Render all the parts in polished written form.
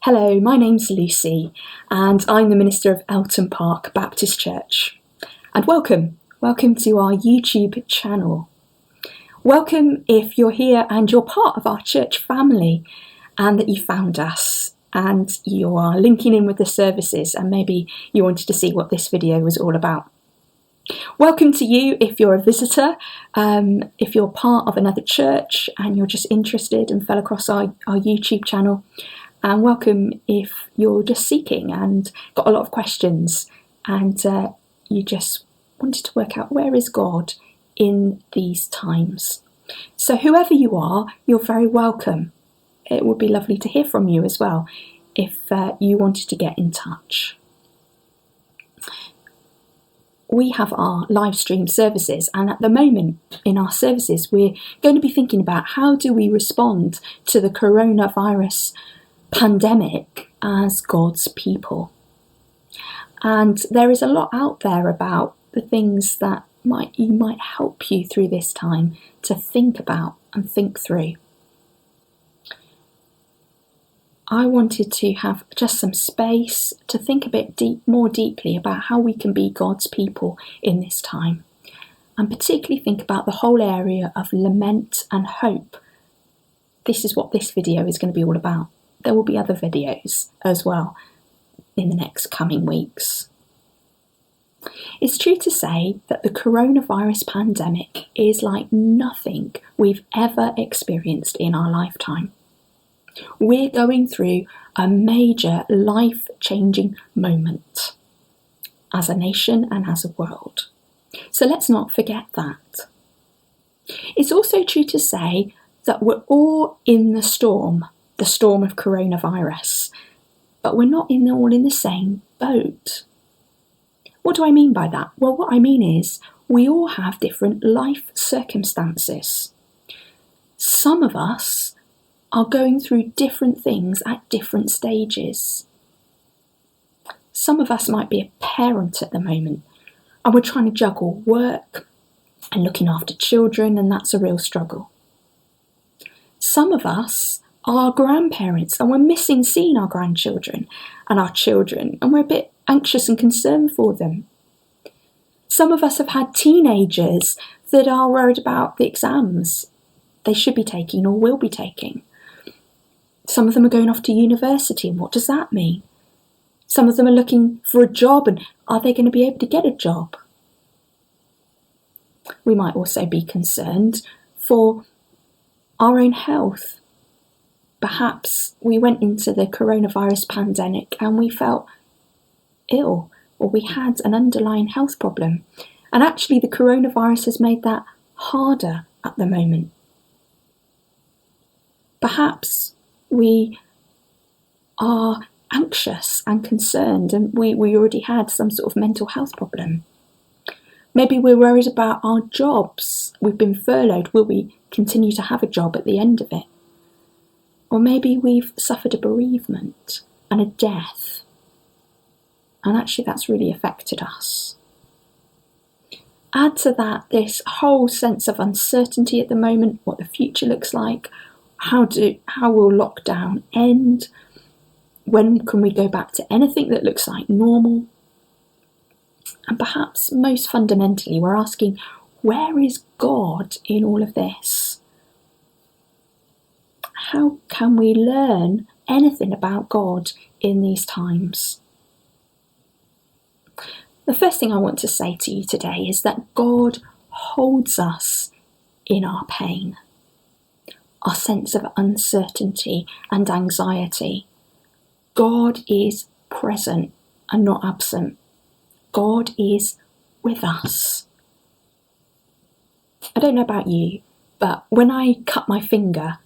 Hello, my name's Lucy and I'm the Minister of Elton Park Baptist Church. And welcome to our YouTube channel. Welcome if you're here and you're part of our church family and that you found us and you are linking in with the services and maybe you wanted to see what this video was all about. Welcome to you if you're a visitor, if you're part of another church and you're just interested and fell across our YouTube channel. And welcome if you're just seeking and got a lot of questions and you just wanted to work out where is God in these times. So whoever you are, you're very welcome. It would be lovely to hear from you as well if you wanted to get in touch. We have our live stream services, and at the moment in our services we're going to be thinking about how do we respond to the coronavirus pandemic as God's people. And there is a lot out there about the things that might help you through this time to think about and think through. I wanted to have just some space to think a bit more deeply about how we can be God's people in this time, and particularly think about the whole area of lament and hope. This is what this video is going to be all about. There will be other videos as well in the next coming weeks. It's true to say that the coronavirus pandemic is like nothing we've ever experienced in our lifetime. We're going through a major life-changing moment as a nation and as a world. So let's not forget that. It's also true to say that we're all in the storm of coronavirus, but we're not all in the same boat. What do I mean by that? Well, what I mean is we all have different life circumstances. Some of us are going through different things at different stages. Some of us might be a parent at the moment and we're trying to juggle work and looking after children, and that's a real struggle. Some of us are grandparents and we're missing seeing our grandchildren and our children, and we're a bit anxious and concerned for them. Some of us have had teenagers that are worried about the exams they should be taking or will be taking. Some of them are going off to university, and what does that mean? Some of them are looking for a job, and are they going to be able to get a job? We might also be concerned for our own health. Perhaps we went into the coronavirus pandemic and we felt ill, or we had an underlying health problem. And actually the coronavirus has made that harder at the moment. Perhaps we are anxious and concerned and we already had some sort of mental health problem. Maybe we're worried about our jobs. We've been furloughed. Will we continue to have a job at the end of it? Or maybe we've suffered a bereavement and a death, and actually that's really affected us. Add to that this whole sense of uncertainty at the moment, what the future looks like, how will lockdown end, when can we go back to anything that looks like normal? And perhaps most fundamentally we're asking, where is God in all of this? How can we learn anything about God in these times? The first thing I want to say to you today is that God holds us in our pain, our sense of uncertainty and anxiety. God is present and not absent. God is with us. I don't know about you, but when I cut my finger,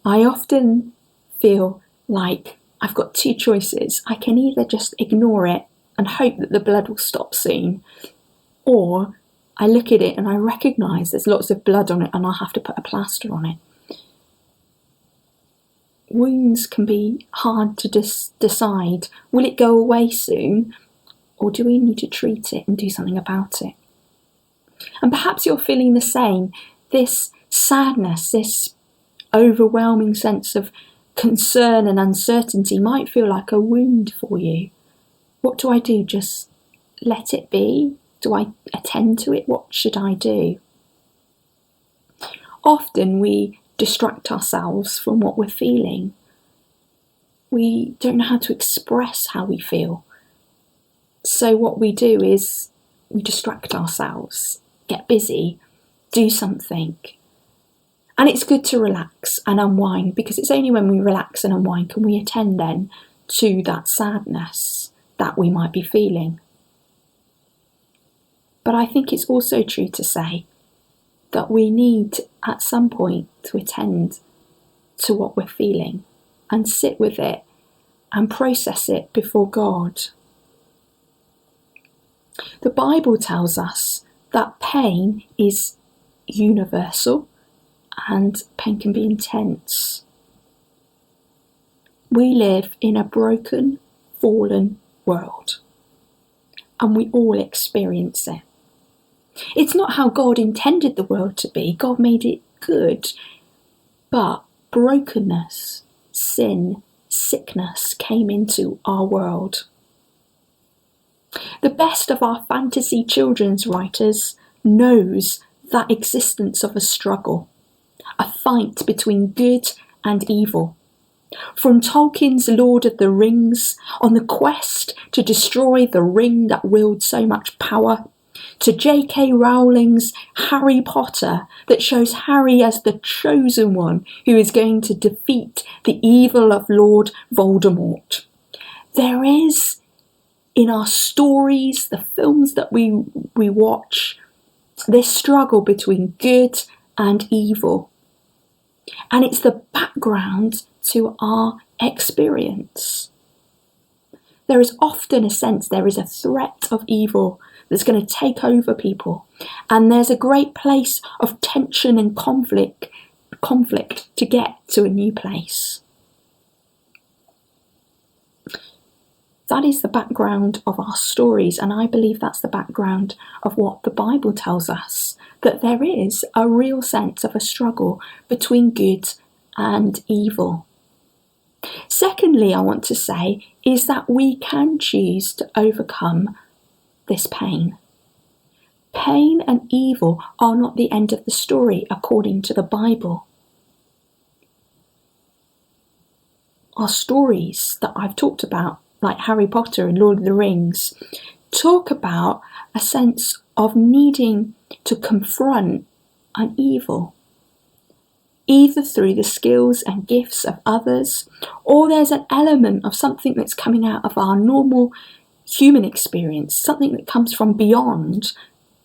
I often feel like I've got two choices. I can either just ignore it and hope that the blood will stop soon, or I look at it and I recognise there's lots of blood on it and I'll have to put a plaster on it. Wounds can be hard to decide. Will it go away soon, or do we need to treat it and do something about it? And perhaps you're feeling the same, this sadness, this overwhelming sense of concern and uncertainty might feel like a wound for you. What do I do? Just let it be? Do I attend to it? What should I do? Often we distract ourselves from what we're feeling. We don't know how to express how we feel. So what we do is we distract ourselves, get busy, do something. And it's good to relax and unwind, because it's only when we relax and unwind can we attend then to that sadness that we might be feeling. But I think it's also true to say that we need at some point to attend to what we're feeling and sit with it and process it before God. The Bible tells us that pain is universal and pain can be intense. We live in a broken, fallen world, and we all experience it. It's not how God intended the world to be. God made it good, but brokenness, sin, sickness came into our world. The best of our fantasy children's writers knows that existence of a struggle, a fight between good and evil. From Tolkien's Lord of the Rings, on the quest to destroy the ring that willed so much power, to J.K. Rowling's Harry Potter that shows Harry as the chosen one who is going to defeat the evil of Lord Voldemort. There is, in our stories, the films that we watch, this struggle between good and evil. And it's the background to our experience. There is often a sense there is a threat of evil that's going to take over people, and there's a great place of tension and conflict to get to a new place. That is the background of our stories, and I believe that's the background of what the Bible tells us, that there is a real sense of a struggle between good and evil. Secondly, I want to say is that we can choose to overcome this pain. Pain and evil are not the end of the story according to the Bible. Our stories that I've talked about, like Harry Potter and Lord of the Rings, talk about a sense of needing to confront an evil, either through the skills and gifts of others, or there's an element of something that's coming out of our normal human experience, something that comes from beyond,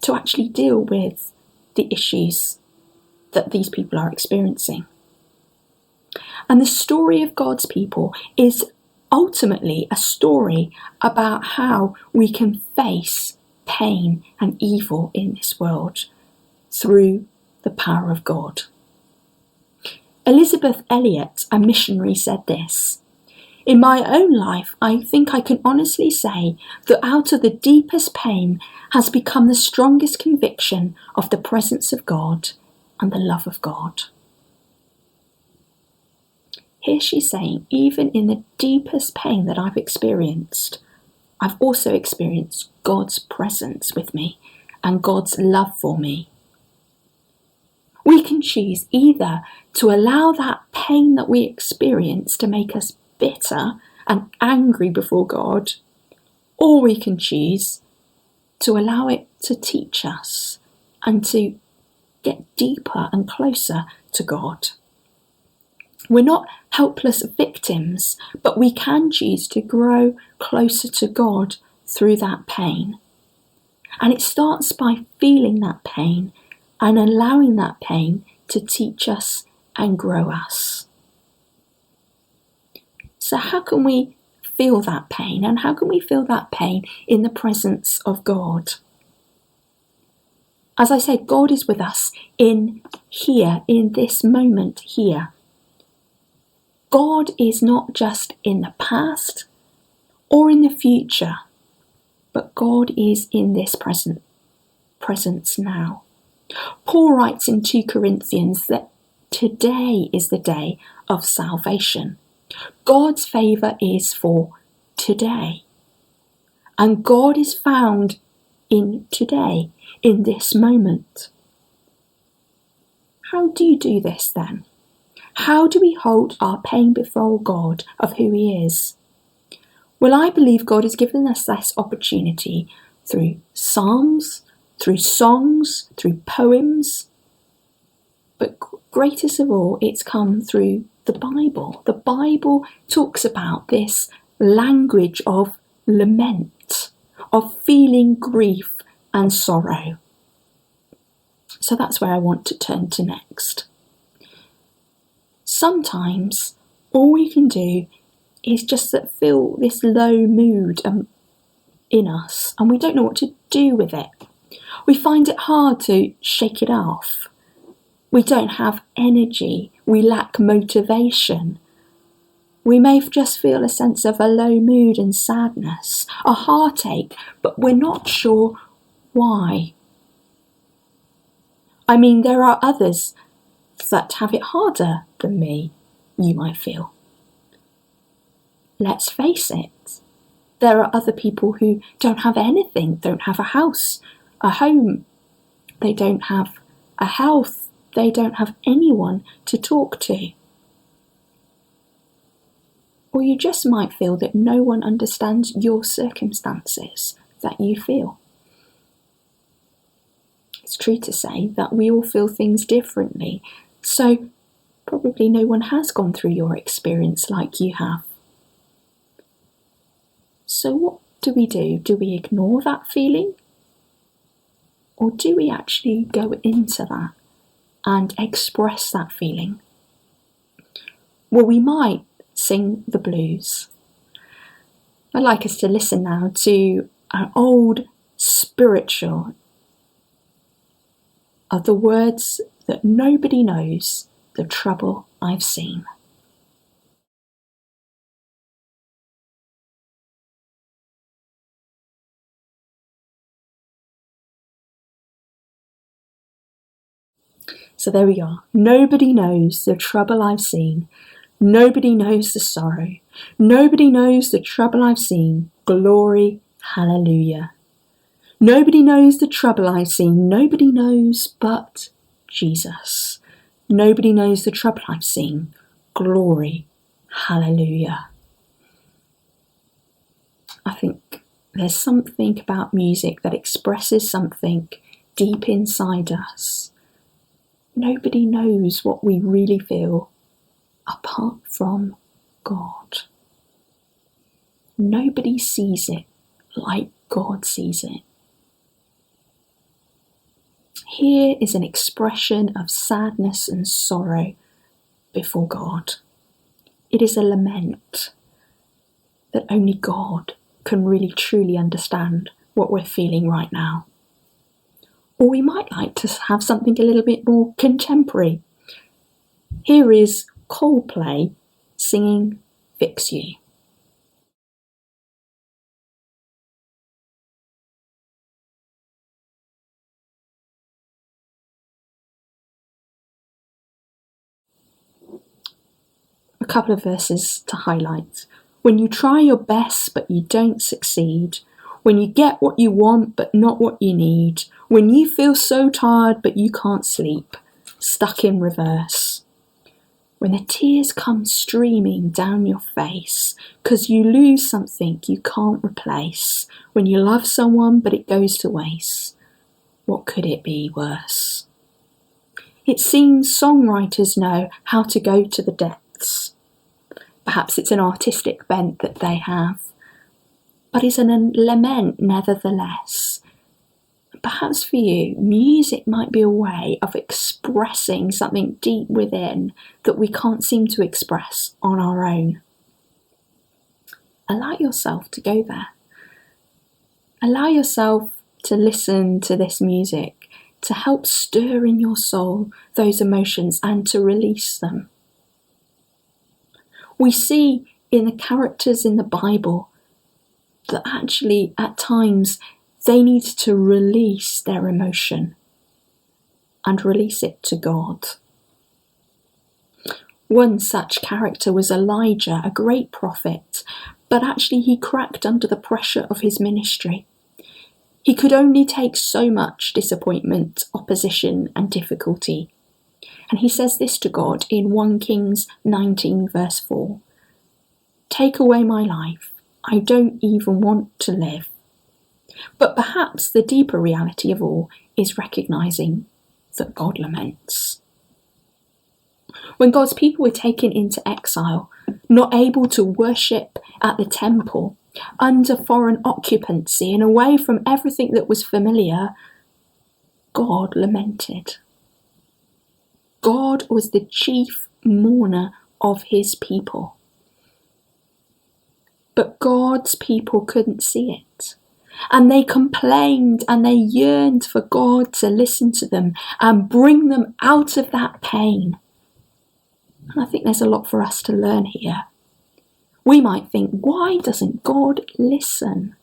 to actually deal with the issues that these people are experiencing. And the story of God's people is ultimately a story about how we can face pain and evil in this world through the power of God. Elizabeth Elliot, a missionary, said this: "In my own life, I think I can honestly say that out of the deepest pain has become the strongest conviction of the presence of God and the love of God." Here she's saying, even in the deepest pain that I've experienced, I've also experienced God's presence with me and God's love for me. We can choose either to allow that pain that we experience to make us bitter and angry before God, or we can choose to allow it to teach us and to get deeper and closer to God. We're not helpless victims, but we can choose to grow closer to God through that pain. And it starts by feeling that pain and allowing that pain to teach us and grow us. So how can we feel that pain? And how can we feel that pain in the presence of God? As I said, God is with us in here, in this moment here. God is not just in the past or in the future, but God is in this presence now. Paul writes in 2 Corinthians that today is the day of salvation. God's favour is for today. And God is found in today, in this moment. How do you do this then? How do we hold our pain before God of who He is? Well, I believe God has given us this opportunity through psalms, through songs, through poems. But greatest of all, it's come through the Bible. The Bible talks about this language of lament, of feeling grief and sorrow. So that's where I want to turn to next. Sometimes all we can do is just feel this low mood in us, and we don't know what to do with it. We find it hard to shake it off. We don't have energy. We lack motivation. We may just feel a sense of a low mood and sadness, a heartache, but we're not sure why. I mean, there are others that have it harder than me, you might feel. Let's face it, there are other people who don't have anything, don't have a house, a home, they don't have a health, they don't have anyone to talk to. Or you just might feel that no one understands your circumstances that you feel. It's true to say that we all feel things differently, so probably no one has gone through your experience like you have. So what do? Do we ignore that feeling? Or do we actually go into that and express that feeling? Well, we might sing the blues. I'd like us to listen now to an old spiritual of the words that nobody knows the trouble I've seen. So there we are. Nobody knows the trouble I've seen. Nobody knows the sorrow. Nobody knows the trouble I've seen. Glory, hallelujah. Nobody knows the trouble I've seen. Nobody knows but Jesus. Nobody knows the trouble I've seen. Glory, hallelujah. I think there's something about music that expresses something deep inside us. Nobody knows what we really feel apart from God. Nobody sees it like God sees it. Here is an expression of sadness and sorrow before God. It is a lament that only God can really truly understand what we're feeling right now. Or we might like to have something a little bit more contemporary. Here is Coldplay singing Fix You. A couple of verses to highlight. When you try your best but you don't succeed, when you get what you want but not what you need, when you feel so tired but you can't sleep, stuck in reverse. When the tears come streaming down your face, 'cause you lose something you can't replace, when you love someone but it goes to waste, what could it be worse? It seems songwriters know how to go to the depths. Perhaps it's an artistic bent that they have, but it's a lament nevertheless. Perhaps for you, music might be a way of expressing something deep within that we can't seem to express on our own. Allow yourself to go there. Allow yourself to listen to this music, to help stir in your soul those emotions and to release them. We see in the characters in the Bible that actually at times they need to release their emotion and release it to God. One such character was Elijah, a great prophet, but actually he cracked under the pressure of his ministry. He could only take so much disappointment, opposition, and difficulty. And he says this to God in 1 Kings 19 verse 4. "Take away my life. I don't even want to live." But perhaps the deeper reality of all is recognising that God laments. When God's people were taken into exile, not able to worship at the temple, under foreign occupancy and away from everything that was familiar, God lamented. God was the chief mourner of his people. But God's people couldn't see it. And they complained and they yearned for God to listen to them and bring them out of that pain. And I think there's a lot for us to learn here. We might think, why doesn't God listen?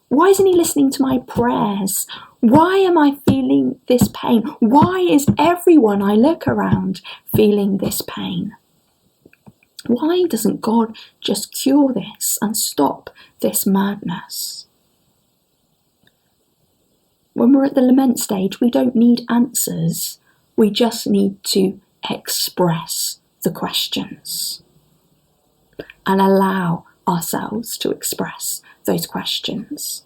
Why isn't he listening to my prayers? Why am I feeling this pain? Why is everyone I look around feeling this pain? Why doesn't God just cure this and stop this madness? When we're at the lament stage, we don't need answers. We just need to express the questions and allow ourselves to express those questions.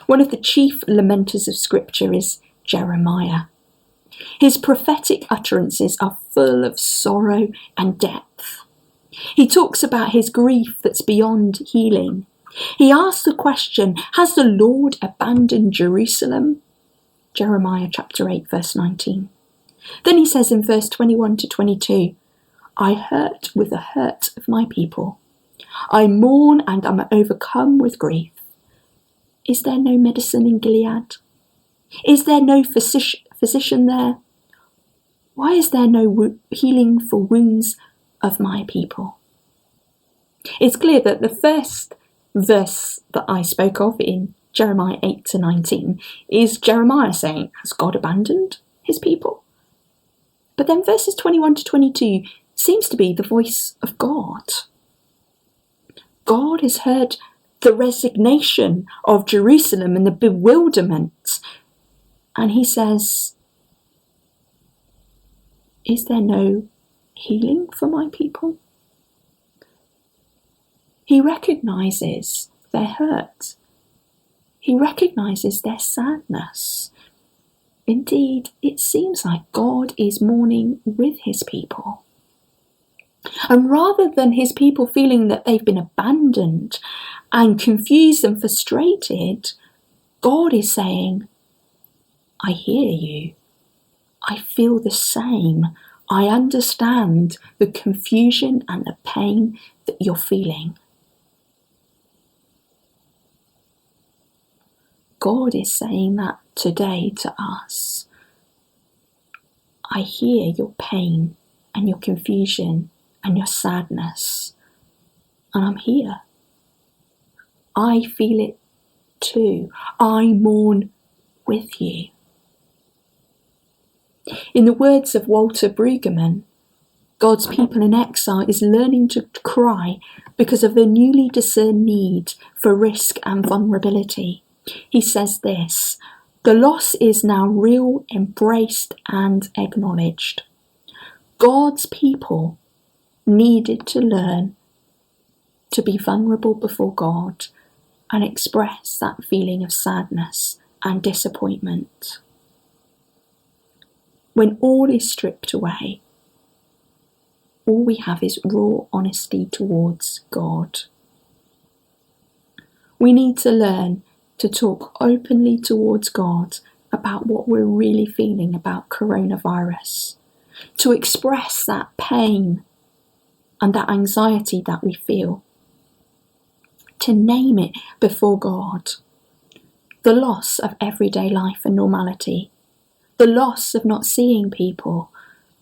One of the chief lamenters of Scripture is Jeremiah. His prophetic utterances are full of sorrow and depth. He talks about his grief that's beyond healing. He asks the question, has the Lord abandoned Jerusalem? Jeremiah chapter 8 verse 19. Then he says in verse 21 to 22, I hurt with the hurt of my people. I mourn and am overcome with grief. Is there no medicine in Gilead? Is there no physician there? Why is there no healing for wounds of my people? It's clear that the first verse that I spoke of in Jeremiah 8 to 19 is Jeremiah saying, has God abandoned his people? But then verses 21 to 22 seems to be the voice of God. God has heard the resignation of Jerusalem and the bewilderment. And he says, is there no healing for my people? He recognises their hurt. He recognises their sadness. Indeed, it seems like God is mourning with his people. And rather than his people feeling that they've been abandoned and confused and frustrated, God is saying, I hear you. I feel the same. I understand the confusion and the pain that you're feeling. God is saying that today to us. I hear your pain and your confusion and your sadness, and I'm here. I feel it too. I mourn with you. In the words of Walter Brueggemann, God's people in exile is learning to cry because of a newly discerned need for risk and vulnerability. He says this, the loss is now real, embraced and acknowledged. God's people needed to learn to be vulnerable before God and express that feeling of sadness and disappointment. When all is stripped away, all we have is raw honesty towards God. We need to learn to talk openly towards God about what we're really feeling about coronavirus, to express that pain and that anxiety that we feel, to name it before God. The loss of everyday life and normality, the loss of not seeing people,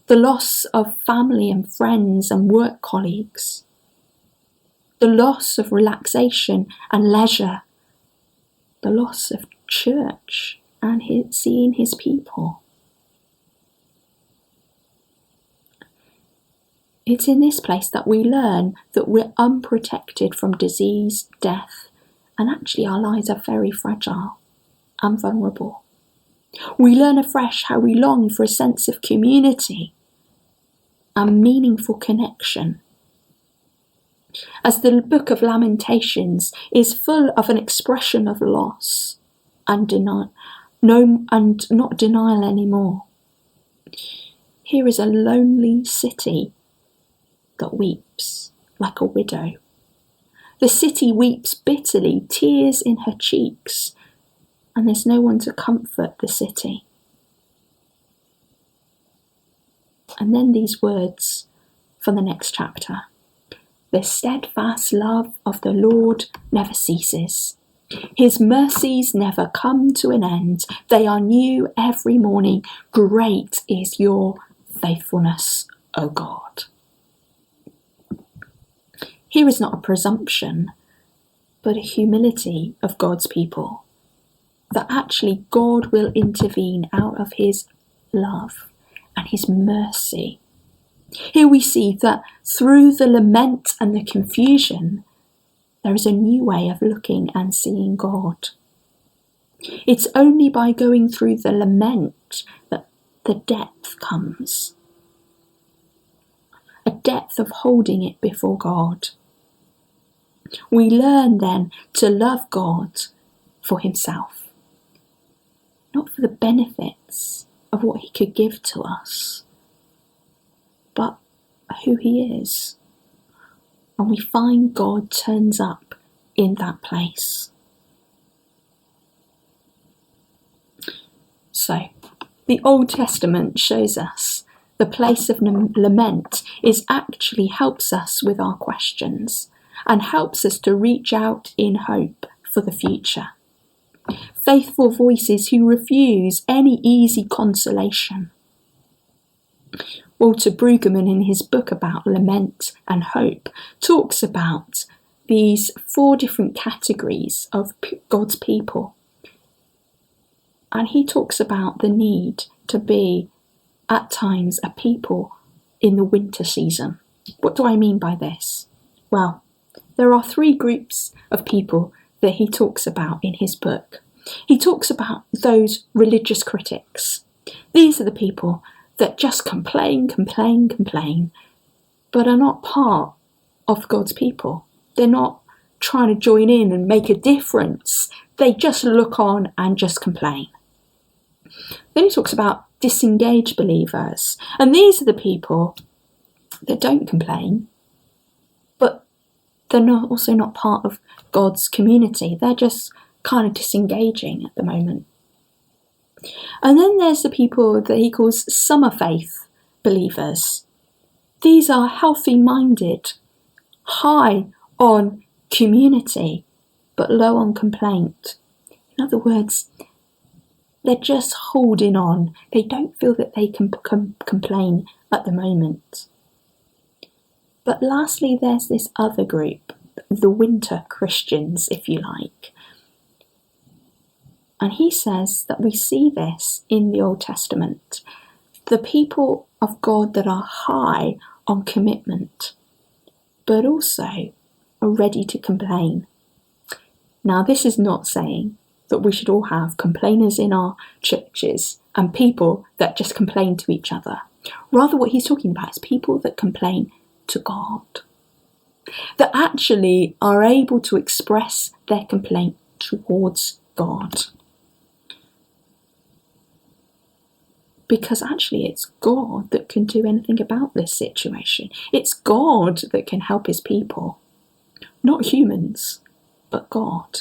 the loss of family and friends and work colleagues, the loss of relaxation and leisure, the loss of church and seeing his people. It's in this place that we learn that we're unprotected from disease, death, and actually our lives are very fragile and vulnerable. We learn afresh how we long for a sense of community and meaningful connection. As the book of Lamentations is full of an expression of loss and not denial anymore. Here is a lonely city that weeps like a widow. The city weeps bitterly, tears in her cheeks, and there's no one to comfort the city. And then these words from the next chapter. The steadfast love of the Lord never ceases. His mercies never come to an end. They are new every morning. Great is your faithfulness, O God. Here is not a presumption, but a humility of God's people, that actually God will intervene out of his love and his mercy. Here we see that through the lament and the confusion, there is a new way of looking and seeing God. It's only by going through the lament that the depth comes. A depth of holding it before God. We learn then to love God for himself, not for the benefits of what he could give to us, but who he is. And we find God turns up in that place. So, the Old Testament shows us the place of lament actually helps us with our questions and helps us to reach out in hope for the future. Faithful voices who refuse any easy consolation. Walter Brueggemann, in his book about Lament and Hope, talks about these 4 different categories of God's people. And he talks about the need to be, at times, a people in the winter season. What do I mean by this? Well, there are 3 groups of people that he talks about in his book. He talks about those religious critics. These are the people that just complain, but are not part of God's people. They're not trying to join in and make a difference. They just look on and just complain. Then he talks about disengaged believers. And these are the people that don't complain, but they're also not part of God's community. They're just kind of disengaging at the moment. And then there's the people that he calls summer faith believers. These are healthy-minded, high on community, but low on complaint. In other words, they're just holding on. They don't feel that they can complain at the moment. But lastly, there's this other group, the winter Christians, if you like. And he says that we see this in the Old Testament. The people of God that are high on commitment, but also are ready to complain. Now, this is not saying that we should all have complainers in our churches and people that just complain to each other. Rather, what he's talking about is people that complain to God, that actually are able to express their complaint towards God. Because actually it's God that can do anything about this situation. It's God that can help his people. Not humans, but God.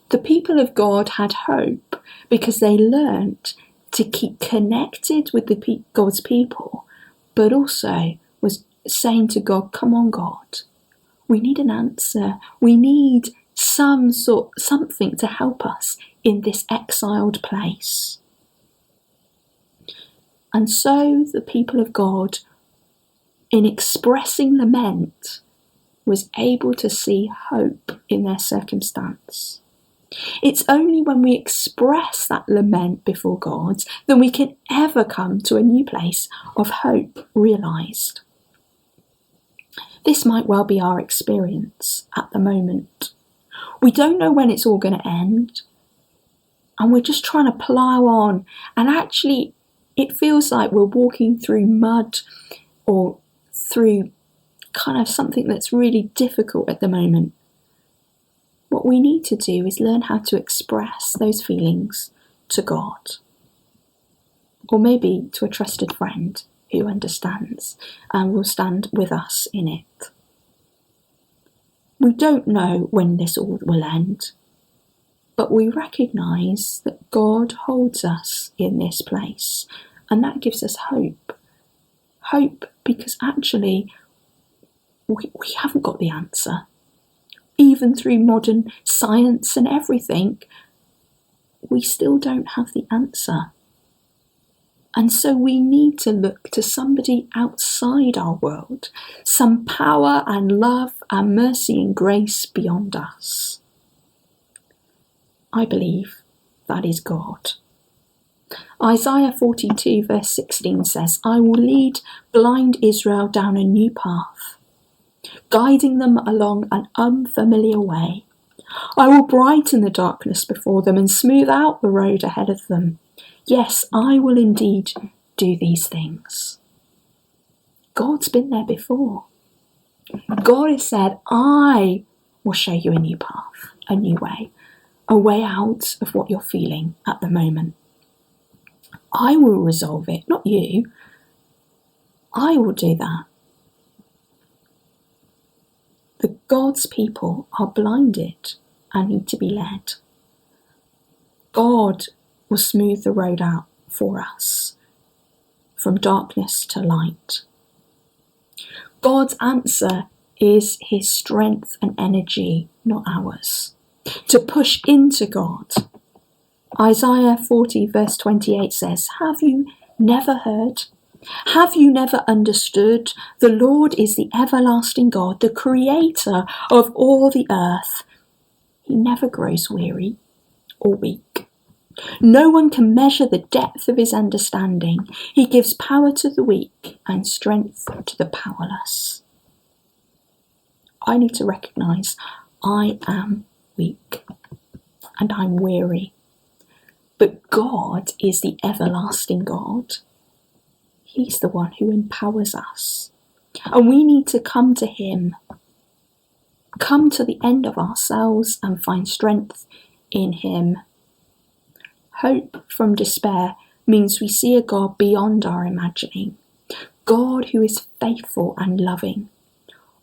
The people of God had hope because they learnt to keep connected with God's people, but also was saying to God, come on God, we need an answer. We need something to help us in this exiled place. And so the people of God, in expressing lament, was able to see hope in their circumstance. It's only when we express that lament before God that we can ever come to a new place of hope realised. This might well be our experience at the moment. We don't know when it's all going to end, and we're just trying to plough on, and actually it feels like we're walking through mud or through kind of something that's really difficult at the moment. What we need to do is learn how to express those feelings to God, or maybe to a trusted friend who understands and will stand with us in it. We don't know when this all will end, but we recognise that God holds us in this place, and that gives us hope. Hope because actually we haven't got the answer. Even through modern science and everything, we still don't have the answer. And so we need to look to somebody outside our world, some power and love and mercy and grace beyond us. I believe that is God. Isaiah 42 verse 16 says, "I will lead blind Israel down a new path, guiding them along an unfamiliar way. I will brighten the darkness before them and smooth out the road ahead of them. Yes, I will indeed do these things." God's been there before. God has said, "I will show you a new path, a new way, a way out of what you're feeling at the moment. I will resolve it, not you. I will do that." The God's people are blinded and need to be led. God will smooth the road out for us, from darkness to light. God's answer is his strength and energy, not ours, to push into God. Isaiah 40 verse 28 says, "Have you never heard? Have you never understood? The Lord is the everlasting God, the creator of all the earth. He never grows weary or weak. No one can measure the depth of his understanding. He gives power to the weak and strength to the powerless." I need to recognise I am weak and I'm weary. But God is the everlasting God. He's the one who empowers us. And we need to come to him, come to the end of ourselves and find strength in him. Hope from despair means we see a God beyond our imagining, God who is faithful and loving.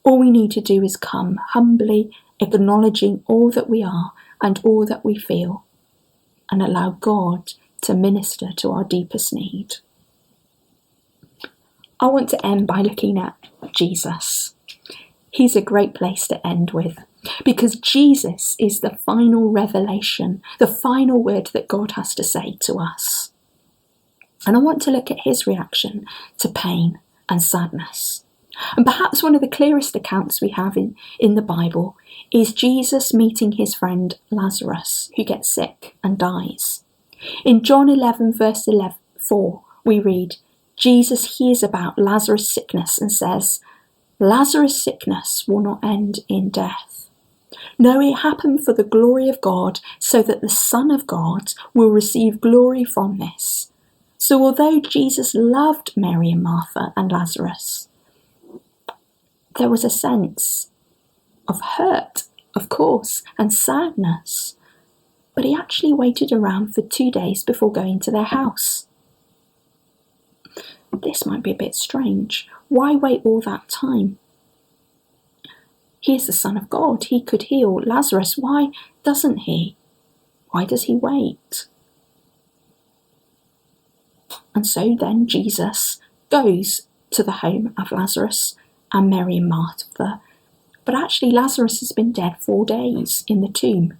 All we need to do is come humbly, acknowledging all that we are and all that we feel, and allow God to minister to our deepest need. I want to end by looking at Jesus. He's a great place to end with, because Jesus is the final revelation, the final word that God has to say to us. And I want to look at his reaction to pain and sadness. And perhaps one of the clearest accounts we have in the Bible is Jesus meeting his friend Lazarus, who gets sick and dies. In John 11 verse 4, we read, Jesus hears about Lazarus' sickness and says, "Lazarus' sickness will not end in death. No, it happened for the glory of God, so that the Son of God will receive glory from this." So although Jesus loved Mary and Martha and Lazarus, there was a sense of hurt, of course, and sadness. But he actually waited around for 2 days before going to their house. This might be a bit strange. Why wait all that time? He is the Son of God. He could heal Lazarus. Why doesn't he? Why does he wait? And so then Jesus goes to the home of Lazarus and Mary and Martha. But actually Lazarus has been dead 4 days in the tomb.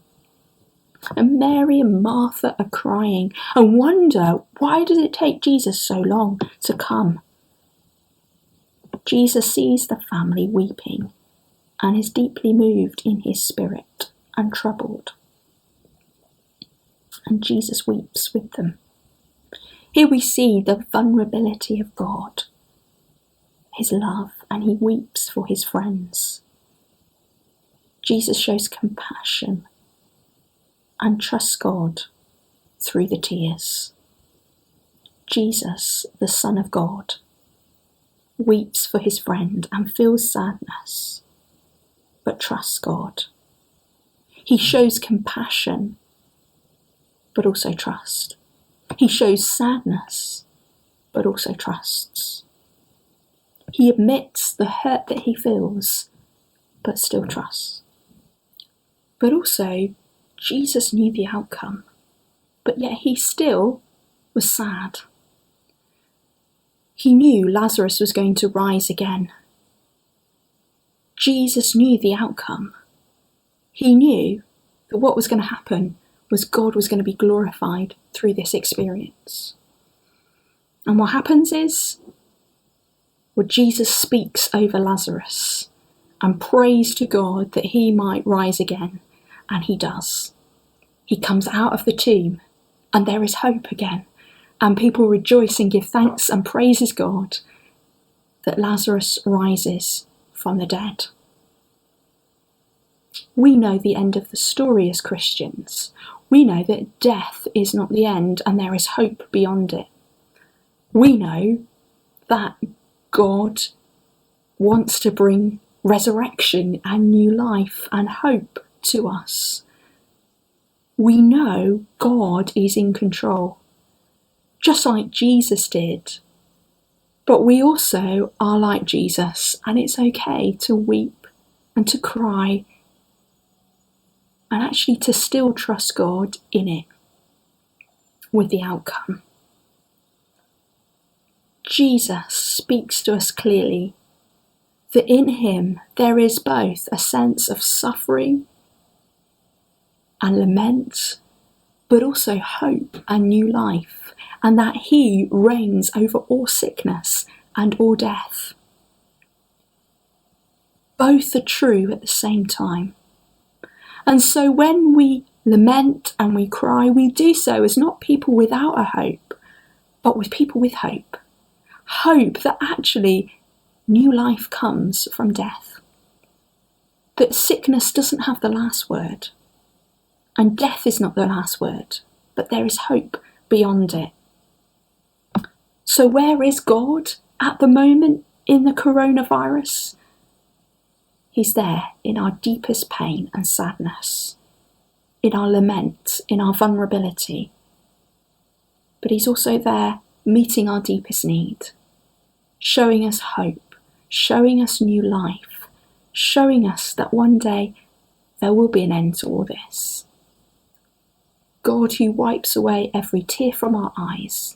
And Mary and Martha are crying and wonder, why does it take Jesus so long to come? Jesus sees the family weeping and is deeply moved in his spirit and troubled. and Jesus weeps with them. Here we see the vulnerability of God, his love, and he weeps for his friends. Jesus shows compassion and trusts God through the tears. Jesus, the Son of God, weeps for his friend and feels sadness, but trusts God. He shows compassion, but also trust. He shows sadness, but also trusts. He admits the hurt that he feels, but still trusts. But also, Jesus knew the outcome, but yet he still was sad. He knew Lazarus was going to rise again. Jesus knew the outcome. He knew that what was going to happen was God was going to be glorified through this experience. And what happens is, well, Jesus speaks over Lazarus and prays to God that he might rise again, and he does. He comes out of the tomb, and there is hope again, and people rejoice and give thanks and praises God that Lazarus rises from the dead. We know the end of the story as Christians. We know that death is not the end and there is hope beyond it. We know that God wants to bring resurrection and new life and hope to us. We know God is in control, just like Jesus did. But we also are like Jesus, and it's okay to weep and to cry and actually to still trust God in it with the outcome. Jesus speaks to us clearly that in him there is both a sense of suffering and lament, but also hope and new life, and that he reigns over all sickness and all death. Both are true at the same time. And so when we lament and we cry, we do so as not people without a hope, but with people with hope. Hope that actually new life comes from death. That sickness doesn't have the last word. And death is not the last word, but there is hope beyond it. So where is God at the moment in the coronavirus? He's there in our deepest pain and sadness, in our lament, in our vulnerability. But he's also there meeting our deepest need, showing us hope, showing us new life, showing us that one day there will be an end to all this. God who wipes away every tear from our eyes.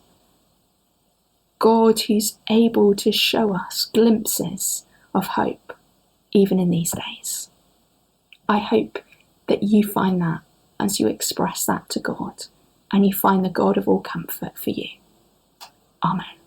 God who's able to show us glimpses of hope, even in these days. I hope that you find that as you express that to God, and you find the God of all comfort for you. Amen.